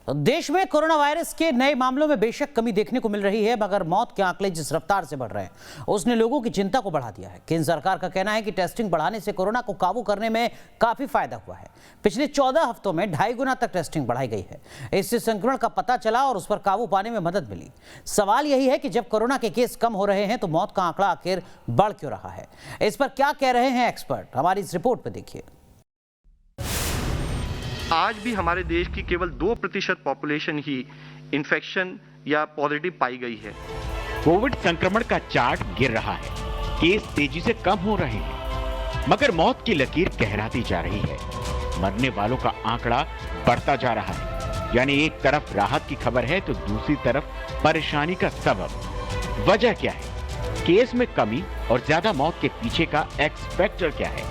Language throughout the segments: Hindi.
देश में कोरोना वायरस के नए मामलों में बेशक कमी देखने को मिल रही है, मगर मौत के आंकड़े जिस रफ्तार से बढ़ रहे हैं उसने लोगों की चिंता को बढ़ा दिया है। केंद्र सरकार का कहना है कि टेस्टिंग बढ़ाने से कोरोना को काबू करने में काफी फायदा हुआ है। पिछले 14 हफ्तों में 2.5 गुना तक टेस्टिंग बढ़ाई गई है। इससे संक्रमण का पता चला और उस पर काबू पाने में मदद मिली। सवाल यही है कि जब कोरोना के केस कम हो रहे हैं तो मौत का आंकड़ा आखिर बढ़ क्यों रहा है? इस पर क्या कह रहे हैं एक्सपर्ट, हमारी इस रिपोर्ट में देखिए। आज भी हमारे देश की केवल 2% पॉपुलेशन ही इन्फेक्शन या पॉजिटिव पाई गई है। कोविड संक्रमण का चार्ट गिर रहा है, केस तेजी से कम हो रहे हैं, मगर मौत की लकीर गहराती जा रही है। मरने वालों का आंकड़ा बढ़ता जा रहा है। यानी एक तरफ राहत की खबर है तो दूसरी तरफ परेशानी का सबब। वजह क्या है? केस में कमी और ज्यादा मौत के पीछे का एक्स फैक्टर क्या है?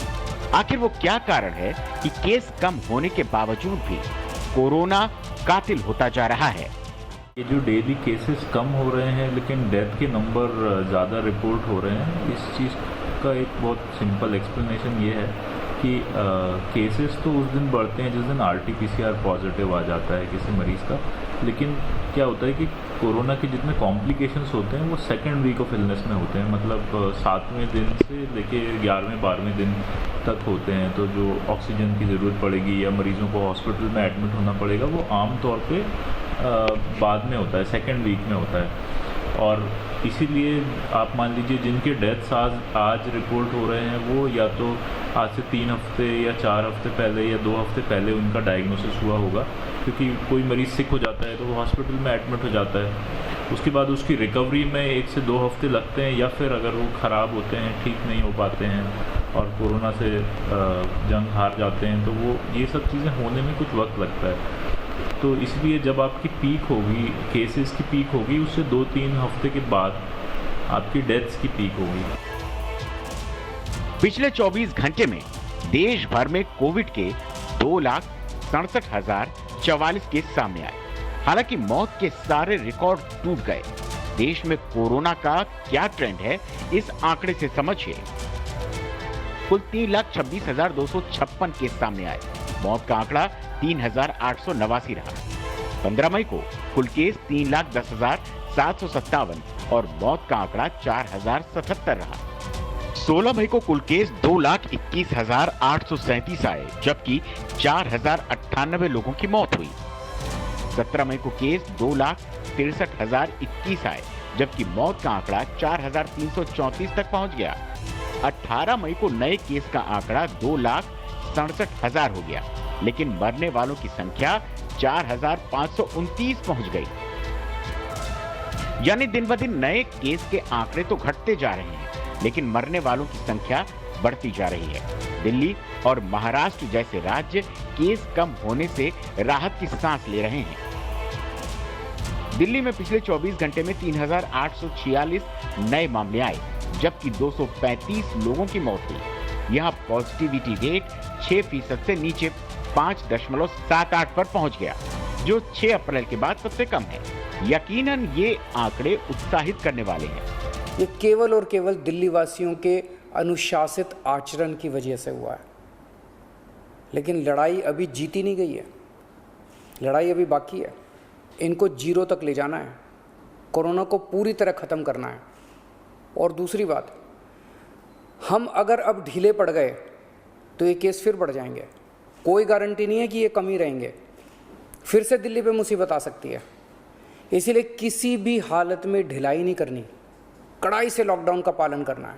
आखिर वो क्या कारण है कि केस कम होने के बावजूद भी कोरोना कातिल होता जा रहा है? ये जो डेली केसेस कम हो रहे हैं लेकिन डेथ के नंबर ज़्यादा रिपोर्ट हो रहे हैं, इस चीज़ का एक बहुत सिंपल एक्सप्लेनेशन ये है कि केसेस तो उस दिन बढ़ते हैं जिस दिन RT-PCR पॉजिटिव आ जाता है किसी मरीज़ का। लेकिन क्या होता है कि कोरोना के जितने कॉम्प्लिकेशंस होते हैं वो सेकेंड वीक ऑफ इलनेस में होते हैं, मतलब 7वें दिन से लेके 11वें-12वें दिन तक होते हैं। तो जो ऑक्सीजन की ज़रूरत पड़ेगी या मरीज़ों को हॉस्पिटल में एडमिट होना पड़ेगा वो आम तौर पे बाद में होता है, सेकेंड वीक में होता है। और इसीलिए आप मान लीजिए जिनके डेथ्स आज रिपोर्ट हो रहे हैं वो या तो आज से 3 हफ्ते या 4 हफ्ते पहले या 2 हफ्ते पहले उनका डायग्नोसिस हुआ होगा, क्योंकि कोई मरीज़ सिक हो जाता है तो वो हॉस्पिटल में एडमिट हो जाता है। उसके बाद उसकी रिकवरी में 1 से 2 हफ्ते लगते हैं, या फिर अगर वो ख़राब होते हैं, ठीक नहीं हो पाते हैं और कोरोना से जंग हार जाते हैं तो वो ये सब चीज़ें होने में कुछ वक्त लगता है। तो इसलिए जब आपकी पीक होगी, केसेस की पीक होगी, उससे 2-3 हफ्ते के बाद आपकी डेथ्स की पीक होगी। पिछले 24 घंटे में देश भर में कोविड के 2,67,044 केस सामने आए। हालांकि मौत के सारे रिकॉर्ड टूट गए। देश में कोरोना का क्या ट्रेंड है, इस आंकड़े से समझिए। कुल 3,26,256 केस सामने आए। मौत का आंकड़ा 3,889 रहा। 15 मई को कुल केस 3,10,757 और मौत का आंकड़ा 4,077 रहा। 16 मई को कुल केस 2,21,837 आए, जबकि 4,098 लोगों की मौत हुई। 17 मई को केस 2,63,021 आए, जबकि मौत का आंकड़ा 4,334 तक पहुंच गया। 18 मई को नए केस का आंकड़ा 2,67,000 हो गया, लेकिन मरने वालों की संख्या 4,529 पहुंच गई। यानी दिन ब दिन नए केस के आंकड़े तो घटते जा रहे हैं, लेकिन मरने वालों की संख्या बढ़ती जा रही है। दिल्ली और महाराष्ट्र जैसे राज्य केस कम होने से राहत की सांस ले रहे हैं। दिल्ली में पिछले 24 घंटे में 3,846 नए मामले आए, जबकि 235 लोगों की मौत हुई। यहाँ पॉजिटिविटी रेट 6% से नीचे 5.78 पर पहुंच गया, जो 6 अप्रैल के बाद सबसे कम है। यकीनन ये आंकड़े उत्साहित करने वाले हैं। ये केवल और केवल दिल्ली वासियों के अनुशासित आचरण की वजह से हुआ है, लेकिन लड़ाई अभी जीती नहीं गई है। लड़ाई अभी बाकी है। इनको 0 तक ले जाना है, कोरोना को पूरी तरह ख़त्म करना है। और दूसरी बात, हम अगर अब ढीले पड़ गए तो ये केस फिर बढ़ जाएंगे। कोई गारंटी नहीं है कि ये कम ही रहेंगे, फिर से दिल्ली पे मुसीबत आ सकती है। इसीलिए किसी भी हालत में ढिलाई नहीं करनी, कड़ाई से लॉकडाउन का पालन करना है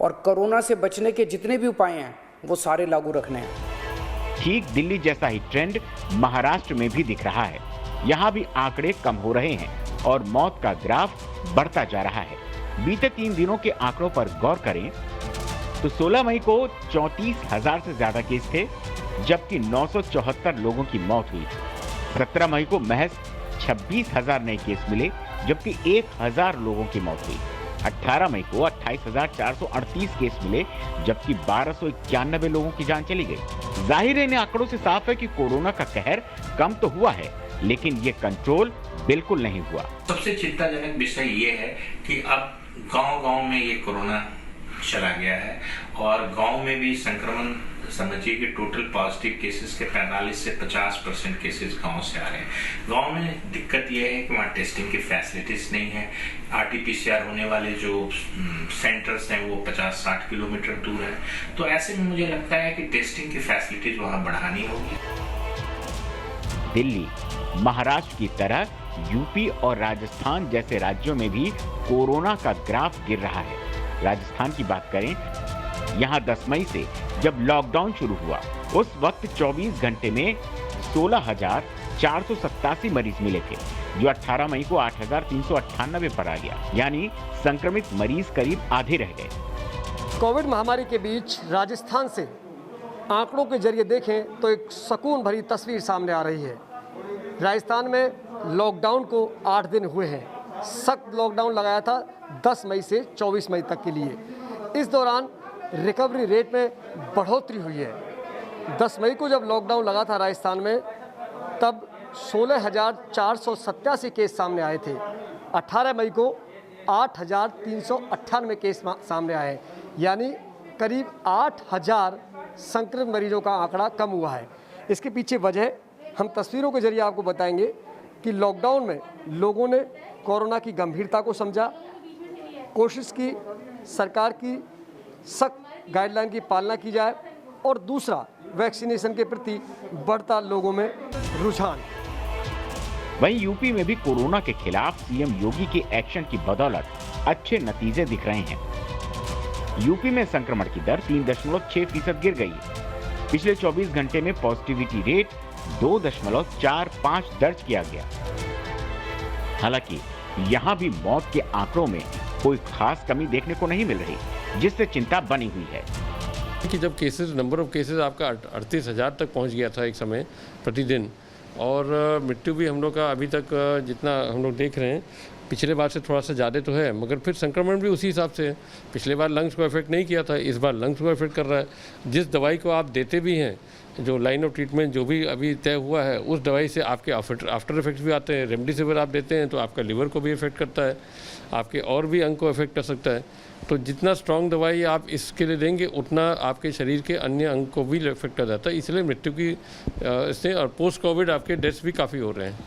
और कोरोना से बचने के जितने भी उपाय हैं वो सारे लागू रखने हैं। ठीक दिल्ली जैसा ही ट्रेंड महाराष्ट्र में भी दिख रहा है। यहाँ भी आंकड़े कम हो रहे हैं और मौत का ग्राफ बढ़ता जा रहा है। बीते 3 दिनों के आंकड़ों पर गौर करें तो 16 मई को 34,000 से ज्यादा केस थे, जबकि 974 लोगों की मौत हुई। 17 मई को महज 26,000 नए केस मिले, जबकि 1,000 लोगों की मौत हुई। 18 मई को 28,438 केस मिले, जबकि 1,291 लोगों की जान चली गई। जाहिर है इन आंकड़ों से साफ है कि कोरोना का कहर कम तो हुआ है, लेकिन ये कंट्रोल बिल्कुल नहीं हुआ। सबसे चिंताजनक विषय ये है कि अब गांव-गांव में ये कोरोना चला गया है और गांव में भी संक्रमण समझिए कि टोटल पॉजिटिव केसेस के 45 से 50% केसेस गांव से आ रहे हैं। गांव में दिक्कत यह है कि वहाँ टेस्टिंग की फैसिलिटीज नहीं है। RT-PCR होने वाले जो सेंटर्स हैं वो 50-60 किलोमीटर दूर है। तो ऐसे में मुझे लगता है कि टेस्टिंग की फैसिलिटीज वहाँ बढ़ानी होगी। दिल्ली, महाराष्ट्र की तरह यूपी और राजस्थान जैसे राज्यों में भी कोरोना का ग्राफ गिर रहा है। राजस्थान की बात करें, यहाँ 10 मई से जब लॉकडाउन शुरू हुआ उस वक्त 24 घंटे में 16,487 मरीज मिले थे, जो 18 मई को 8,398 पर आ गया, यानी संक्रमित मरीज करीब आधे रह गए। कोविड महामारी के बीच राजस्थान से आंकड़ों के जरिए देखें तो एक सुकून भरी तस्वीर सामने आ रही है। राजस्थान में लॉकडाउन को 8 दिन हुए हैं। सख्त लॉकडाउन लगाया था 10 मई से 24 मई तक के लिए। इस दौरान रिकवरी रेट में बढ़ोतरी हुई है। 10 मई को जब लॉकडाउन लगा था राजस्थान में, तब 16,487 केस सामने आए थे। 18 मई को 8,398 केस सामने आए, यानी करीब 8,000 संक्रमित मरीजों का आंकड़ा कम हुआ है। इसके पीछे वजह हम तस्वीरों के जरिए आपको बताएंगे कि लॉकडाउन में लोगों ने कोरोना की गंभीरता को समझा, कोशिश की सरकार की सख्त गाइडलाइन की पालना की जाए, और दूसरा वैक्सीनेशन के प्रति बढ़ता लोगों में रुझान। वहीं यूपी में भी कोरोना के खिलाफ सीएम योगी के एक्शन की बदौलत अच्छे नतीजे दिख रहे हैं। यूपी में संक्रमण की दर 3.6% गिर गई। पिछले 24 घंटे में पॉजिटिविटी रेट 2.45 दर्ज किया गया। हालांकि यहां भी मौत के आंकड़ों में कोई खास कमी देखने को नहीं मिल रही, जिससे चिंता बनी हुई है कि जब नंबर ऑफ केसेस आपका 38,000 तक पहुंच गया था एक समय प्रतिदिन, और मृत्यु भी हम लोग का अभी तक जितना हम लोग देख रहे हैं पिछले बार से थोड़ा सा ज़्यादा तो है, मगर फिर संक्रमण भी उसी हिसाब से है। पिछले बार लंग्स को इफेक्ट नहीं किया था, इस बार लंग्स को इफेक्ट कर रहा है। जिस दवाई को आप देते भी हैं, जो लाइन ऑफ ट्रीटमेंट जो भी अभी तय हुआ है, उस दवाई से आपके आफ्टर इफेक्ट्स भी आते हैं। रेमडेसिविर आप देते हैं तो आपका लिवर को भी इफेक्ट करता है, आपके और भी अंग को इफेक्ट कर सकता है। तो जितना स्ट्रॉन्ग दवाई आप इसके लिए देंगे, उतना आपके शरीर के अन्य अंग को भी इफेक्ट कर जाता है। इसलिए मृत्यु की इससे और पोस्ट कोविड आपके डेथ्स भी काफ़ी हो रहे हैं।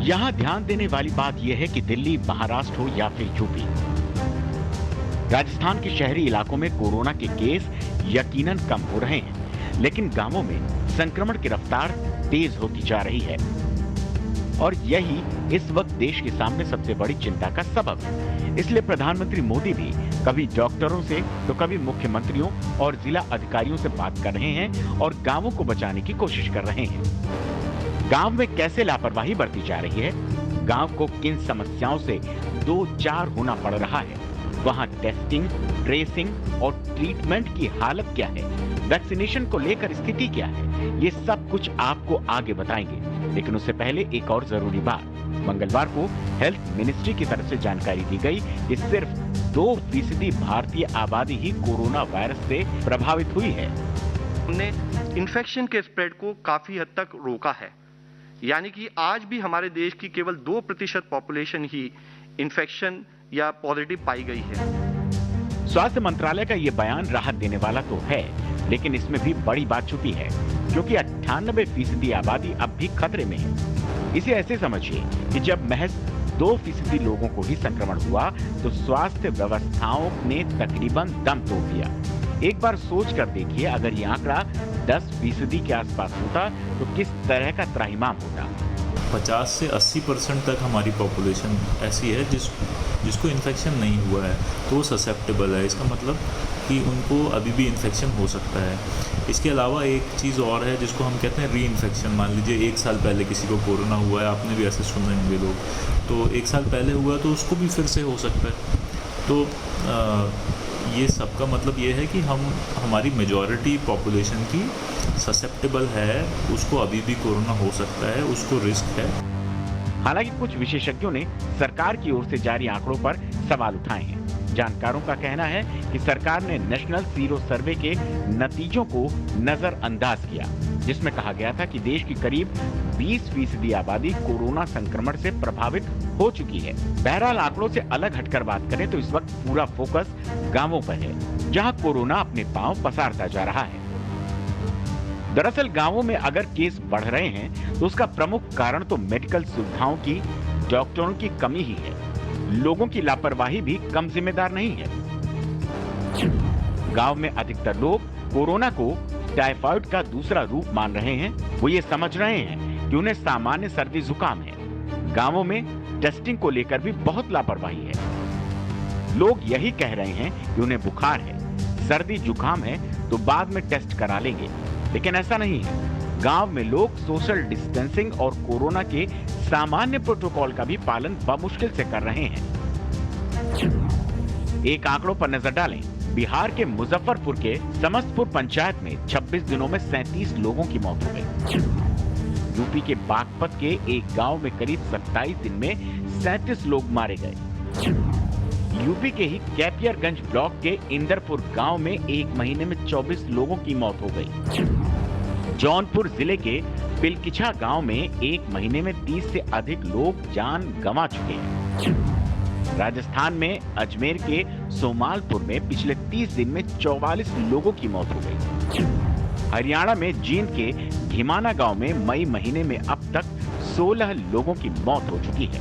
यहाँ ध्यान देने वाली बात यह है कि दिल्ली, महाराष्ट्र हो या फिर यूपी, राजस्थान के शहरी इलाकों में कोरोना के केस यकीनन कम हो रहे हैं, लेकिन गांवों में संक्रमण की रफ्तार तेज होती जा रही है, और यही इस वक्त देश के सामने सबसे बड़ी चिंता का सबब है। इसलिए प्रधानमंत्री मोदी भी कभी डॉक्टरों से तो कभी मुख्यमंत्रियों और जिला अधिकारियों से बात कर रहे हैं और गांवों को बचाने की कोशिश कर रहे हैं। गांव में कैसे लापरवाही बरती जा रही है, गांव को किन समस्याओं से 2-4 होना पड़ रहा है, वहां टेस्टिंग, ट्रेसिंग और ट्रीटमेंट की हालत क्या है, वैक्सीनेशन को लेकर स्थिति क्या है, ये सब कुछ आपको आगे बताएंगे। लेकिन उससे पहले एक और जरूरी बात, मंगलवार को हेल्थ मिनिस्ट्री की तरफ से जानकारी दी गई कि सिर्फ 2% भारतीय आबादी ही कोरोना वायरस से प्रभावित हुई है। हमने इन्फेक्शन के स्प्रेड को काफी हद तक रोका है, यानी कि आज भी हमारे देश की केवल 2% पॉपुलेशन ही इन्फेक्शन या पॉजिटिव पाई गई है। स्वास्थ्य मंत्रालय का ये बयान राहत देने वाला तो है, लेकिन इसमें भी बड़ी बात छुपी है, क्योंकि 98% आबादी अब भी खतरे में है। इसे ऐसे समझिए कि जब महज 2% लोगों को ही संक्रमण हुआ तो स्वास्थ्य व्यवस्थाओं ने तकरीबन दम तोड़ दिया। एक बार सोच कर देखिए, अगर ये आंकड़ा 10% के आसपास होता तो किस तरह का त्राहिमाम होता। 50 से 80% तक हमारी पॉपुलेशन ऐसी है जिसको इन्फेक्शन नहीं हुआ है, तो वो ससेप्टेबल है। इसका मतलब कि उनको अभी भी इन्फेक्शन हो सकता है। इसके अलावा एक चीज़ और है जिसको हम कहते हैं री इन्फेक्शन। मान लीजिए 1 साल पहले किसी को कोरोना हुआ है, आपने भी ऐसे सुने होंगे लोग, तो 1 साल पहले हुआ तो उसको भी फिर से हो सकता है। तो ये सबका मतलब ये है कि हमारी मेजॉरिटी पॉपुलेशन की ससेप्टेबल है, उसको अभी भी कोरोना हो सकता है, उसको रिस्क है। हालांकि कुछ विशेषज्ञों ने सरकार की ओर से जारी आंकड़ों पर सवाल उठाए हैं। जानकारों का कहना है कि सरकार ने नेशनल सीरो सर्वे के नतीजों को नजरअंदाज किया, जिसमें कहा गया था कि देश की करीब 20% आबादी कोरोना संक्रमण से प्रभावित हो चुकी है। बहरहाल आंकड़ों से अलग हटकर बात करें तो इस वक्त पूरा फोकस गांवों पर है, जहां कोरोना अपने पांव पसारता जा रहा है। दरअसल गांवों में अगर केस बढ़ रहे हैं तो उसका प्रमुख कारण तो मेडिकल सुविधाओं की, डॉक्टरों की कमी ही है। लोगों की लापरवाही भी कम जिम्मेदार नहीं है। गांव में अधिकतर लोग कोरोना को टाइफाइड का दूसरा रूप मान रहे हैं। वो ये समझ रहे हैं कि उन्हें सामान्य सर्दी जुकाम है। गांवों में टेस्टिंग को लेकर भी बहुत लापरवाही है। लोग यही कह रहे हैं कि उन्हें बुखार है, सर्दी जुकाम है तो बाद में टेस्ट करा लेंगे, लेकिन ऐसा नहीं है। गांव में लोग सोशल डिस्टेंसिंग और कोरोना के सामान्य प्रोटोकॉल का भी पालन बमुश्किल से कर रहे हैं। एक आंकड़ों पर नजर डालें। बिहार के मुजफ्फरपुर के समस्तपुर पंचायत में 26 दिनों में 37 लोगों की मौत हो गई। यूपी के बागपत के एक गांव में करीब 27 दिन में 37 लोग मारे गए। यूपी के ही कैपियरगंज ब्लॉक के इंदरपुर गांव में एक महीने में 24 लोगों की मौत हो गई। जौनपुर जिले के पिलकिछा गांव में एक महीने में 30 से अधिक लोग जान गंवा चुके हैं। राजस्थान में अजमेर के सोमालपुर में पिछले 30 दिन में 44 लोगों की मौत हो गई। हरियाणा में जींद के घिमाना गांव में मई महीने में अब तक 16 लोगों की मौत हो चुकी है।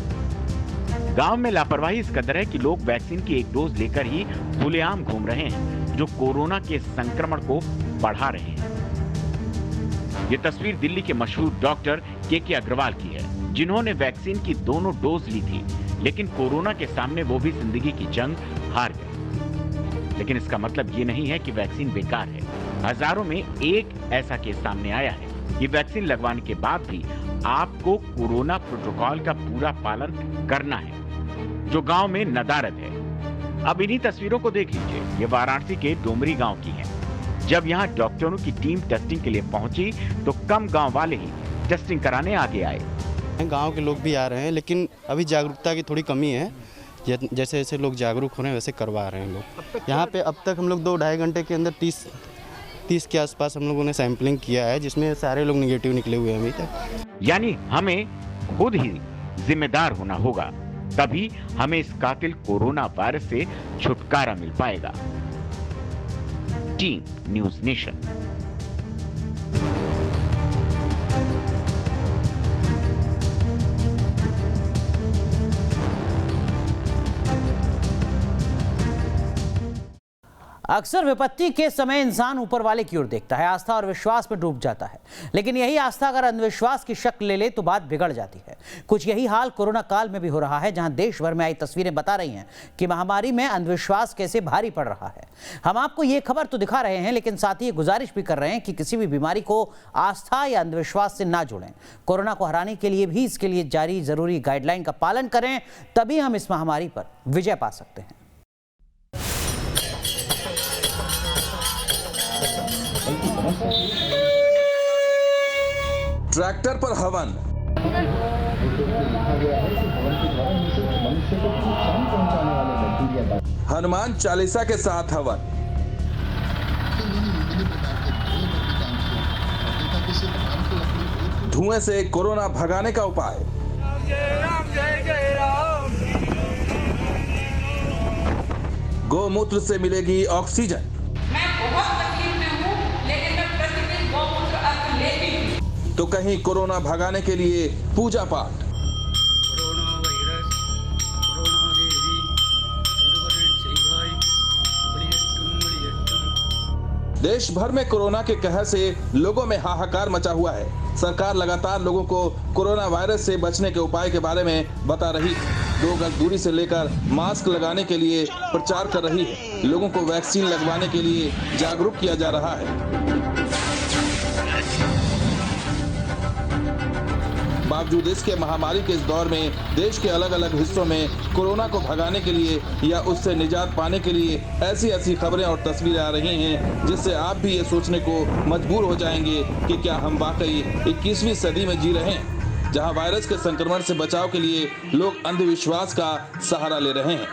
गांव में लापरवाही इस कदर है कि लोग वैक्सीन की एक डोज लेकर ही खुलेआम घूम रहे हैं, जो कोरोना के संक्रमण को बढ़ा रहे हैं। ये तस्वीर दिल्ली के मशहूर डॉक्टर के अग्रवाल की है, जिन्होंने वैक्सीन की दोनों डोज ली थी, लेकिन कोरोना के सामने वो भी जिंदगी की जंग हार गए। लेकिन इसका मतलब ये नहीं है कि वैक्सीन बेकार है। हजारों में एक ऐसा केस सामने आया है कि वैक्सीन लगवाने के बाद भी आपको कोरोना प्रोटोकॉल का पूरा पालन करना है, जो गांव में नदारद है। अब इन्हीं तस्वीरों को देख लीजिए। ये वाराणसी के डोमरी गांव की है। जब यहाँ डॉक्टरों की टीम टेस्टिंग के लिए पहुंची तो कम गांव वाले ही टेस्टिंग कराने आगे आए। गांव के लोग भी आ रहे हैं, लेकिन अभी जागरूकता की थोड़ी कमी है। जैसे जैसे लोग जागरूक हो रहे हैं वैसे करवा रहे हैं लोग। यहाँ पे अब तक हम लोग 2-2.5 घंटे के अंदर 30 के आसपास हम लोगों ने सैंपलिंग किया है, जिसमें सारे लोग निगेटिव निकले हुए हैं अभी तक। यानी हमें खुद ही जिम्मेदार होना होगा, तभी हमें इस कातिल कोरोना वायरस से छुटकारा मिल पाएगा। Team news nation. अक्सर विपत्ति के समय इंसान ऊपर वाले की ओर देखता है, आस्था और विश्वास में डूब जाता है। लेकिन यही आस्था अगर अंधविश्वास की शक्ल ले ले तो बात बिगड़ जाती है। कुछ यही हाल कोरोना काल में भी हो रहा है, जहां देश भर में आई तस्वीरें बता रही हैं कि महामारी में अंधविश्वास कैसे भारी पड़ रहा है। हम आपको ये खबर तो दिखा रहे हैं, लेकिन साथ ही गुजारिश भी कर रहे हैं कि किसी भी बीमारी को आस्था या अंधविश्वास से ना जोड़ें। कोरोना को हराने के लिए भी इसके लिए जारी जरूरी गाइडलाइन का पालन करें, तभी हम इस महामारी पर विजय पा सकते हैं। ट्रैक्टर पर हवन, हनुमान चालीसा के साथ हवन, धुएं से कोरोना भगाने का उपाय, गौमूत्र से मिलेगी ऑक्सीजन। तो कहीं कोरोना भगाने के लिए पूजा पाठ। देश भर में कोरोना के कहर से लोगों में हाहाकार मचा हुआ है। सरकार लगातार लोगों को कोरोना वायरस से बचने के उपाय के बारे में बता रही है। 2 गज दूरी से लेकर मास्क लगाने के लिए प्रचार कर रही है। लोगों को वैक्सीन लगवाने के लिए जागरूक किया जा रहा है। बावजूद इसके महामारी के इस दौर में देश के अलग अलग हिस्सों में कोरोना को भगाने के लिए या उससे निजात पाने के लिए ऐसी खबरें और तस्वीरें आ रही हैं, जिससे आप भी ये सोचने को मजबूर हो जाएंगे कि क्या हम वाकई 21वीं सदी में जी रहे हैं, जहां वायरस के संक्रमण से बचाव के लिए लोग अंधविश्वास का सहारा ले रहे हैं।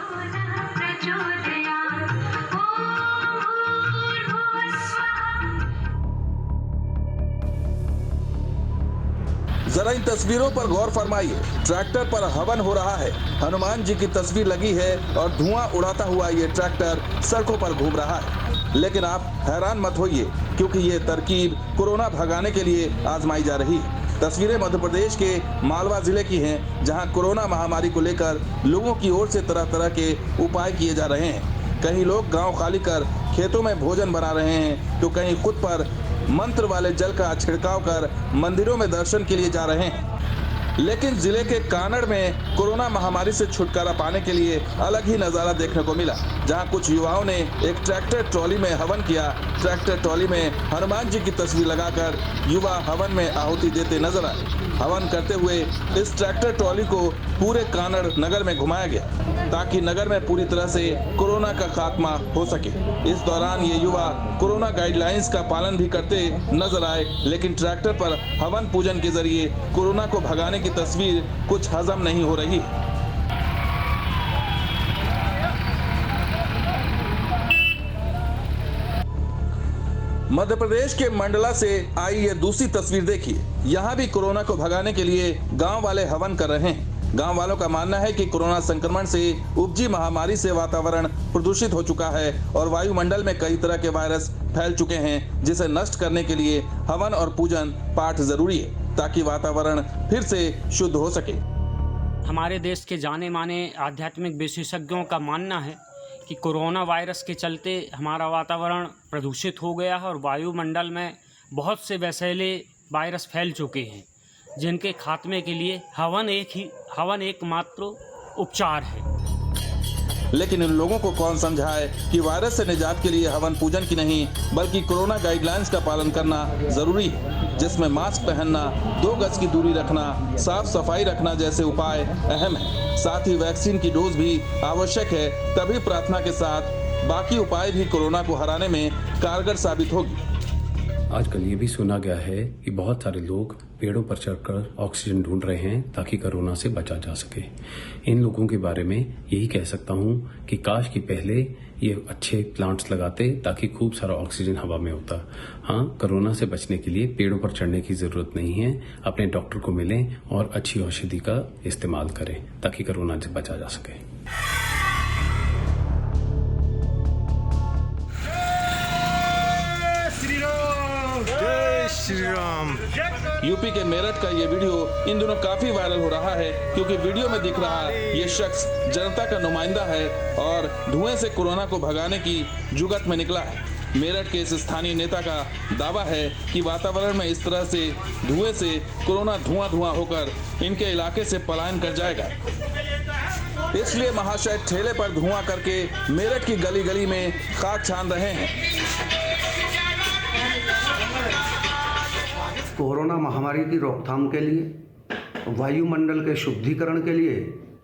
जरा इन तस्वीरों पर गौर फरमाइए। ट्रैक्टर पर हवन हो रहा है, हनुमान जी की तस्वीर लगी है और धुआं उड़ाता हुआ ये ट्रैक्टर सड़कों पर घूम रहा है। लेकिन आप हैरान मत होइए, क्योंकि ये तरकीब कोरोना भगाने के लिए आजमाई जा रही है। तस्वीरें मध्य प्रदेश के मालवा जिले की हैं, जहां कोरोना महामारी को लेकर लोगों की ओर से तरह तरह के उपाय किए जा रहे हैं। कहीं लोग गांव खाली कर खेतों में भोजन बना रहे हैं, तो कहीं खुद पर मंत्र वाले जल का छिड़काव कर मंदिरों में दर्शन के लिए जा रहे हैं। लेकिन जिले के कानड़ में कोरोना महामारी से छुटकारा पाने के लिए अलग ही नजारा देखने को मिला, जहां कुछ युवाओं ने एक ट्रैक्टर ट्रॉली में हवन किया। ट्रैक्टर ट्रॉली में हनुमान जी की तस्वीर लगाकर युवा हवन में आहुति देते नजर आए। हवन करते हुए इस ट्रैक्टर ट्रॉली को पूरे कानड़ नगर में घुमाया गया, ताकि नगर में पूरी तरह से कोरोना का खात्मा हो सके। इस दौरान ये युवा कोरोना गाइडलाइंस का पालन भी करते नजर आए, लेकिन ट्रैक्टर पर हवन पूजन के जरिए कोरोना को भगाने की तस्वीर कुछ हजम नहीं हो रही। मध्य प्रदेश के मंडला से आई ये दूसरी तस्वीर देखिए। यहाँ भी कोरोना को भगाने के लिए गांव वाले हवन कर रहे हैं। गांव वालों का मानना है कि कोरोना संक्रमण से उपजी महामारी से वातावरण प्रदूषित हो चुका है और वायुमंडल में कई तरह के वायरस फैल चुके हैं, जिसे नष्ट करने के लिए हवन और पूजन पाठ जरूरी है, ताकि वातावरण फिर से शुद्ध हो सके। हमारे देश के जाने माने आध्यात्मिक विशेषज्ञों का मानना है कि कोरोना वायरस के चलते हमारा वातावरण प्रदूषित हो गया है और वायुमंडल में बहुत से वैसेले वायरस फैल चुके हैं, जिनके खात्मे के लिए हवन एकमात्र उपचार है। लेकिन इन लोगों को कौन समझाए कि वायरस से निजात के लिए हवन पूजन की नहीं, बल्कि कोरोना गाइडलाइंस का पालन करना जरूरी है, जिसमें मास्क पहनना, 2 गज की दूरी रखना, साफ सफाई रखना जैसे उपाय अहम है। साथ ही वैक्सीन की डोज भी आवश्यक है, तभी प्रार्थना के साथ बाकी उपाय भी कोरोना को हराने में कारगर साबित होगी। आजकल ये भी सुना गया है कि बहुत सारे लोग पेड़ों पर चढ़कर ऑक्सीजन ढूंढ रहे हैं ताकि कोरोना से बचा जा सके। इन लोगों के बारे में यही कह सकता हूं कि काश कि पहले ये अच्छे प्लांट्स लगाते ताकि खूब सारा ऑक्सीजन हवा में होता। हाँ, कोरोना से बचने के लिए पेड़ों पर चढ़ने की जरूरत नहीं है। अपने डॉक्टर को मिलें और अच्छी औषधि का इस्तेमाल करें ताकि कोरोना से बचा जा सके। श्री राम। यूपी के मेरठ का ये वीडियो इन दिनों काफी वायरल हो रहा है, क्योंकि वीडियो में दिख रहा ये शख्स जनता का नुमाइंदा है और धुएं से कोरोना को भगाने की जुगत में निकला है। मेरठ के इस स्थानीय नेता का दावा है कि वातावरण में इस तरह से धुएं से कोरोना धुआं होकर इनके इलाके से पलायन कर जाएगा। इसलिए महाशय ठेले पर धुआं करके मेरठ की गली गली में खाक छान रहे हैं। कोरोना महामारी की रोकथाम के लिए, वायुमंडल के शुद्धिकरण के लिए,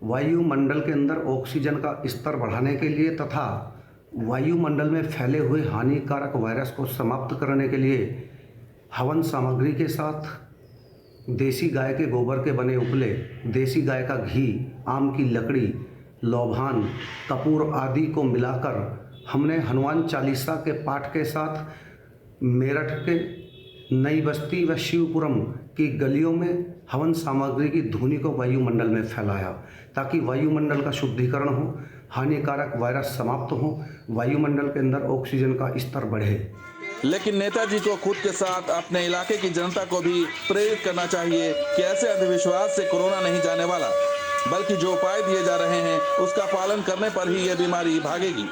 वायुमंडल के अंदर ऑक्सीजन का स्तर बढ़ाने के लिए तथा वायुमंडल में फैले हुए हानिकारक वायरस को समाप्त करने के लिए हवन सामग्री के साथ देसी गाय के गोबर के बने उपले, देसी गाय का घी, आम की लकड़ी, लौभान, कपूर आदि को मिलाकर हमने हनुमान चालीसा के पाठ के साथ मेरठ के नई बस्ती व शिवपुरम की गलियों में हवन सामग्री की धुनी को वायुमंडल में फैलाया, ताकि वायुमंडल का शुद्धिकरण हो, हानिकारक वायरस समाप्त हो, वायुमंडल के अंदर ऑक्सीजन का स्तर बढ़े। लेकिन नेताजी को खुद के साथ अपने इलाके की जनता को भी प्रेरित करना चाहिए कि ऐसे अंधविश्वास से कोरोना नहीं जाने वाला, बल्कि जो उपाय दिए जा रहे हैं उसका पालन करने पर ही यह बीमारी भागेगी।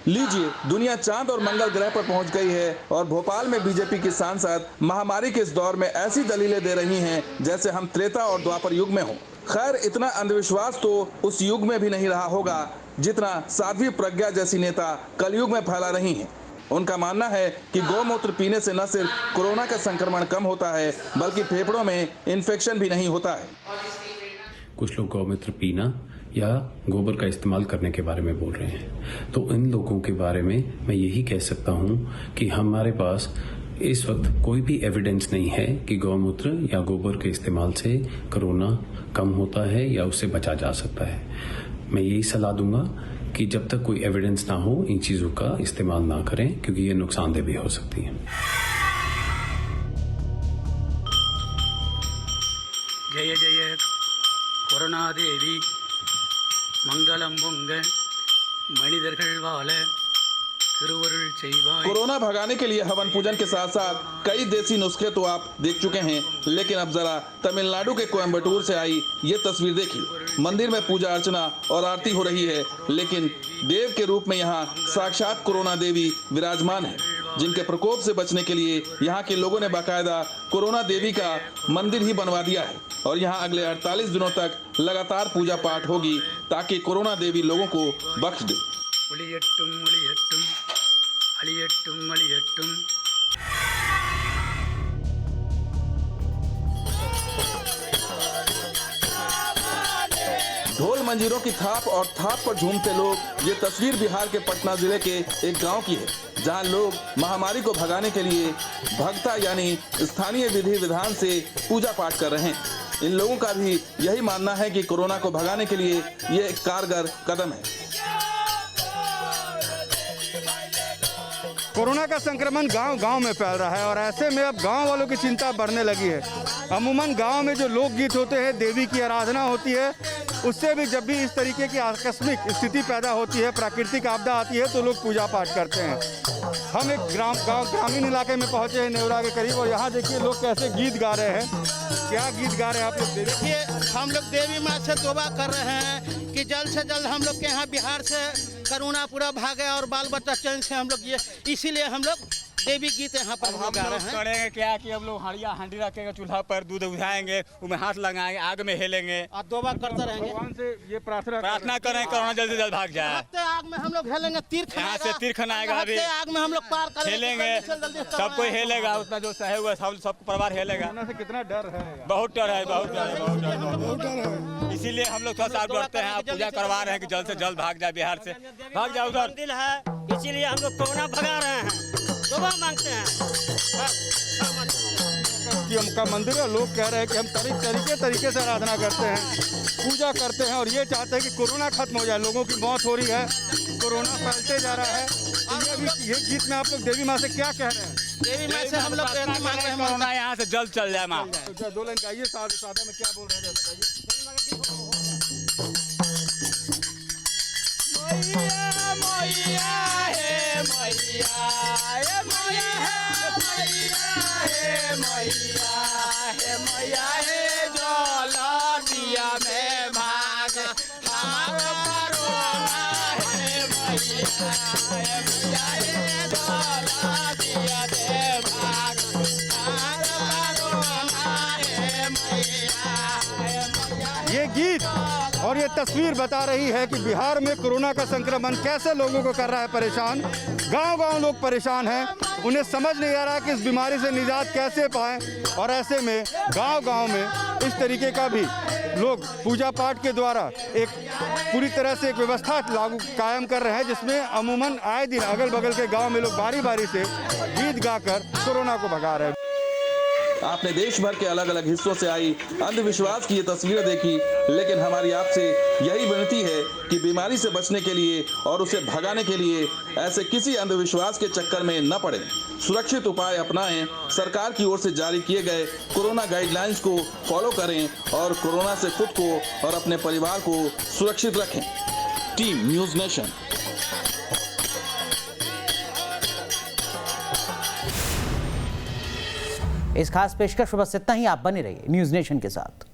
लीजिए, दुनिया चांद और मंगल ग्रह पर पहुंच गई है और भोपाल में बीजेपी की सांसद महामारी के इस दौर में ऐसी दलीलें दे रही हैं जैसे हम त्रेता और द्वापर युग में हो। खैर, इतना अंधविश्वास तो उस युग में भी नहीं रहा होगा जितना साध्वी प्रज्ञा जैसी नेता कलयुग में फैला रही हैं। उनका मानना है कि गौमूत्र पीने से न सिर्फ कोरोना का संक्रमण कम होता है, बल्कि फेफड़ों में इन्फेक्शन भी नहीं होता है। कुछ लोग गौमूत्र पीना या गोबर का इस्तेमाल करने के बारे में बोल रहे हैं, तो इन लोगों के बारे में मैं यही कह सकता हूं कि हमारे पास इस वक्त कोई भी एविडेंस नहीं है कि गौमूत्र या गोबर के इस्तेमाल से कोरोना कम होता है या उससे बचा जा सकता है। मैं यही सलाह दूंगा कि जब तक कोई एविडेंस ना हो इन चीज़ों का इस्तेमाल ना करें, क्योंकि ये नुकसानदेह भी हो सकती है। जय जय कोरोना देवी मंगलम பொங்க மனிதர்கள் வாழ திருவருள் செய்வாய்। कोरोना भगाने के लिए हवन पूजन के साथ साथ कई देसी नुस्खे तो आप देख चुके हैं, लेकिन अब जरा तमिलनाडु के कोयम्बटूर से आई ये तस्वीर देखिए। मंदिर में पूजा अर्चना और आरती हो रही है, लेकिन देव के रूप में यहाँ साक्षात कोरोना देवी विराजमान है, जिनके प्रकोप से बचने के लिए यहाँ के लोगों ने बाकायदा कोरोना देवी का मंदिर ही बनवा दिया है और यहाँ अगले 48 दिनों तक लगातार पूजा पाठ होगी ताकि कोरोना देवी लोगों को बख्श दे। ஒளியட்டும் ஒளியட்டும் அழியட்டும் அழியட்டும்। ढोल मंजीरों की थाप और थाप पर झूमते लोग। ये तस्वीर बिहार के पटना जिले के एक गांव की है, जहां लोग महामारी को भगाने के लिए भगता यानी स्थानीय विधि विधान से पूजा पाठ कर रहे हैं। इन लोगों का भी यही मानना है कि कोरोना को भगाने के लिए ये एक कारगर कदम है। कोरोना का संक्रमण गांव-गांव में फैल रहा है और ऐसे में अब गांव वालों की चिंता बढ़ने लगी है। अमूमन गांव में जो लोकगीत होते हैं, देवी की आराधना होती है, उससे भी जब भी इस तरीके की आकस्मिक स्थिति पैदा होती है, प्राकृतिक आपदा आती है, तो लोग पूजा पाठ करते हैं। हम एक ग्रामीण इलाके में पहुंचे हैं, नेवरा के करीब, और यहाँ देखिए लोग कैसे गीत गा रहे हैं। क्या गीत गा रहे हैं आप लोग? देखिए, हम लोग देवी माँ से तौबा कर रहे हैं कि जल्द से जल्द हम लोग के यहाँ बिहार से कोरोना पूरा भागे और बाल बच्चा चैन से हम लोग, ये इसीलिए हम लोग देवी गीत यहाँ पर हम लोग करेंगे क्या कि हम लोग हांडी रखेंगे चूल्हा पर, दूध उठाएंगे, उसमें हाथ लगाएंगे, आग में हेलेंगे और दुआ करते रहेंगे। भगवान से ये प्रार्थना करें कोरोना जल्द से जल्द भाग जाए। आग में हम लोग हेलेंगे, तीर यहाँ से तीर खनाएगा, अभी आग में हम लोग पार करेंगे, हेलेंगे, सब कोई हेलेगा, उतना जो सहे हुआ सब परिवार हेलेगा। से कितना डर है? बहुत डर है, बहुत डर है। इसीलिए हम लोग थोड़ा सा डरते हैं, पूजा करवा रहे हैं कि जल्द से जल्द भाग जाए, बिहार से भाग जाए उधर। दिल है, इसीलिए हम लोग कोरोना भगा रहे हैं, दुआ मांगते हैं। कि हमका मंदिर है, लोग कह रहे हैं कि हम तरीके से आराधना करते हैं, पूजा करते हैं और ये चाहते हैं कि कोरोना खत्म हो जाए। लोगों की मौत हो रही है, कोरोना फैलते जा रहा है। ये गीत में आप लोग देवी माँ से क्या कह रहे हैं? देवी माँ से हम लोग मांग रहे हैं कोरोना यहाँ से जल्द चल जाए। माँ दो लाइन गाइए, सादा में क्या बोल रहे हैं? ये गीत और ये तस्वीर बता रही है कि बिहार में कोरोना का संक्रमण कैसे लोगों को कर रहा है परेशान। गांव-गांव लोग परेशान हैं, उन्हें समझ नहीं आ रहा कि इस बीमारी से निजात कैसे पाएं। और ऐसे में गांव-गांव में इस तरीके का भी लोग पूजा पाठ के द्वारा एक पूरी तरह से एक व्यवस्था कायम कर रहे हैं, जिसमें अमूमन आए दिन अगल बगल के गाँव में लोग बारी-बारी से गीत गाकर कोरोना को भगा रहे हैं। आपने देश भर के अलग अलग हिस्सों से आई अंधविश्वास की ये तस्वीरें देखी, लेकिन हमारी आपसे यही विनती है कि बीमारी से बचने के लिए और उसे भगाने के लिए ऐसे किसी अंधविश्वास के चक्कर में न पड़े। सुरक्षित उपाय अपनाएं, सरकार की ओर से जारी किए गए कोरोना गाइडलाइंस को फॉलो करें और कोरोना से खुद को और अपने परिवार को सुरक्षित रखें। Team news nation. इस खास पेशकश बस इतना ही। आप बने रहिए न्यूज़ नेशन के साथ।